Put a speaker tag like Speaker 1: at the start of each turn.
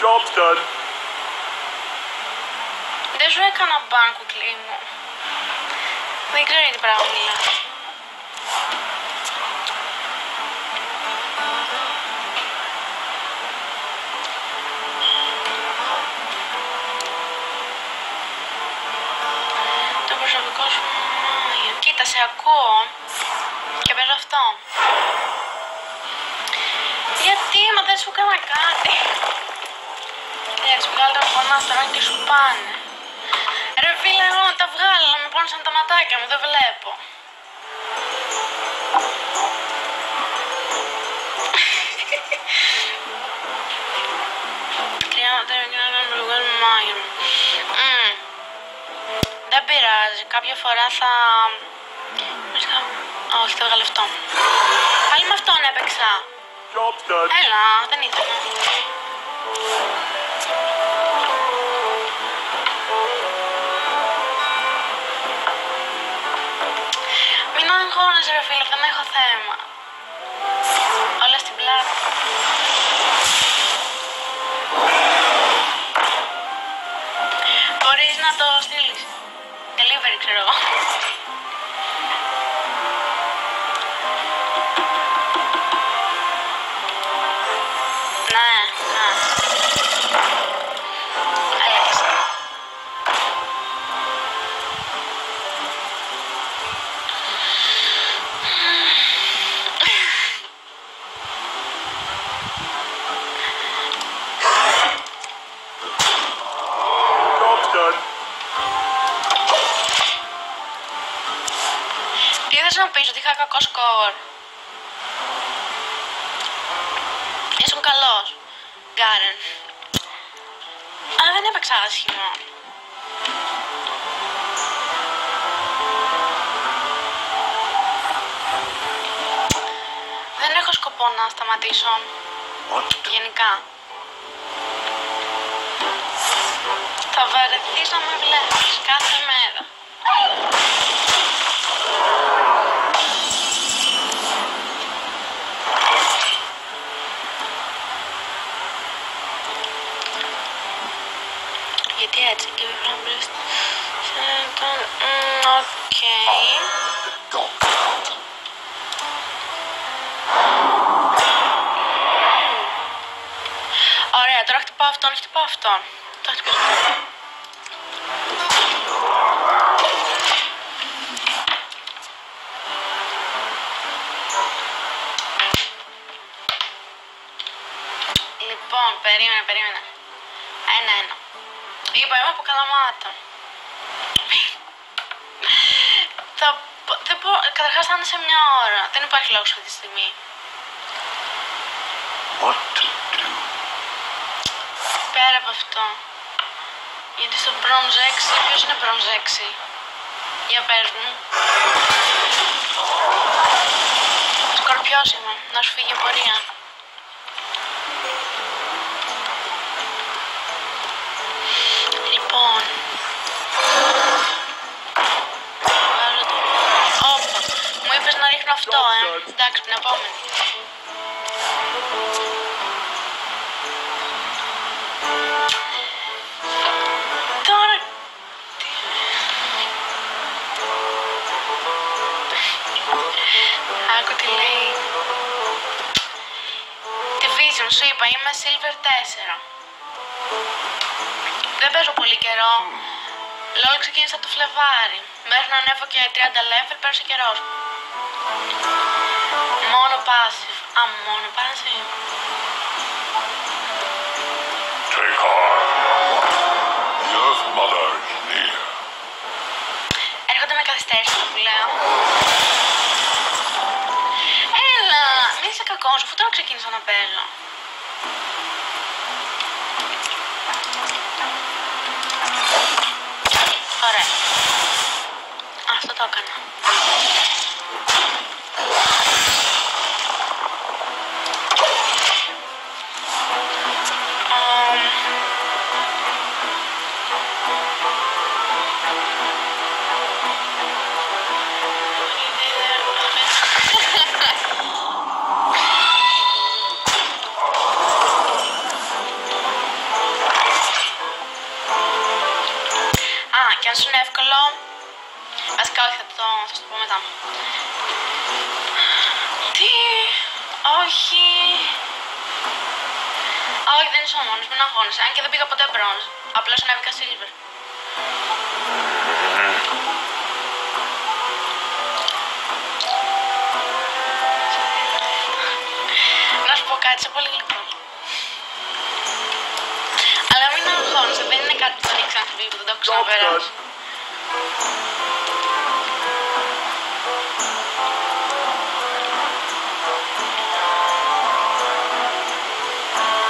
Speaker 1: Job's done.
Speaker 2: Δεν σου έκανα μπαν, κουκλί μου. Δεν ξέρω τι πράγμα μιλάς. Το προσωπικό σου... Κοίτα, σε ακούω και παίζω αυτό. Γιατί, μα δεν σου έκανα κάτι. Έτσι, βγάλε τα φωνάς τώρα και σου πάνε. Ρε φίλε, εγώ να τα βγάλω, να με πόνεσαν τα ματάκια μου, δεν βλέπω. Δεν πειράζει, κάποια φορά θα... Όχι, θα βγάλω αυτό. Πάλι με αυτόν έπαιξα. Έλα, δεν ήθελα. Μην αγχώνεσαι ρε φίλε, δεν έχω θέμα. Όλα στην πλάτη. Μπορείς να το στείλεις. Delivery ξέρω εγώ. Να πεις ότι είχα κακό σκορ. Ήσουν καλός, Γκάρεν. Αλλά δεν έπαιξα άσχημα. Δεν έχω σκοπό να σταματήσω. Γενικά. Θα βαρεθείς να με βλέπεις κάθε μέρα. Γιατί έτσι και πρέπει να μπεις... Οκ. Ωραία, τώρα χτυπάω αυτόν, χτυπάω αυτόν. Τώρα χτυπήσω αυτόν. Λοιπόν, περίμενε. Ένα. Είπα, είμαι από Καλαμάτα. Καταρχάς θα είναι σε μια ώρα. Δεν υπάρχει λόγος αυτή τη στιγμή. Πέρα από αυτό. Γιατί στο Bronze 6, ποιος είναι Bronze 6? Για πες μου. Σκορπιός είμαι, να σου φύγει πορεία. Λοιπόν. Όπα, μου είπες να ρίχνω αυτό, εντάξει, την επόμενη. Τώρα... Άκου τι λέει. Division, σου είπα, είμαι Silver 4. Δεν παίζω πολύ καιρό. LOL ξεκίνησα το Φλεβάρι. Μέχρι να ανέβω και 30 level πέρασε καιρός. Μόνο passive. Μόνο passive.
Speaker 1: Take heart. The Earth Mother is near.
Speaker 2: Έρχονται με καθυστέρηση που λέω. Έλα, μην είσαι κακός, αφού τώρα ξεκίνησα να παίζω. Ωραία. Αυτό το έκανα. αυτά. Τι... Όχι... Όχι, δεν είσαι ο μόνος, μην αγχώνεσαι. Αν και δεν πήγα ποτέ μπρόνζ. Απλώς ανέβηκα silver. Να σου πω κάτι, είσαι πολύ γλυκός. Αλλά μην αγχώνεσαι, δεν είναι κάτι που θα ρίξει να σου πει που δεν το έχω ξαναπεράσει.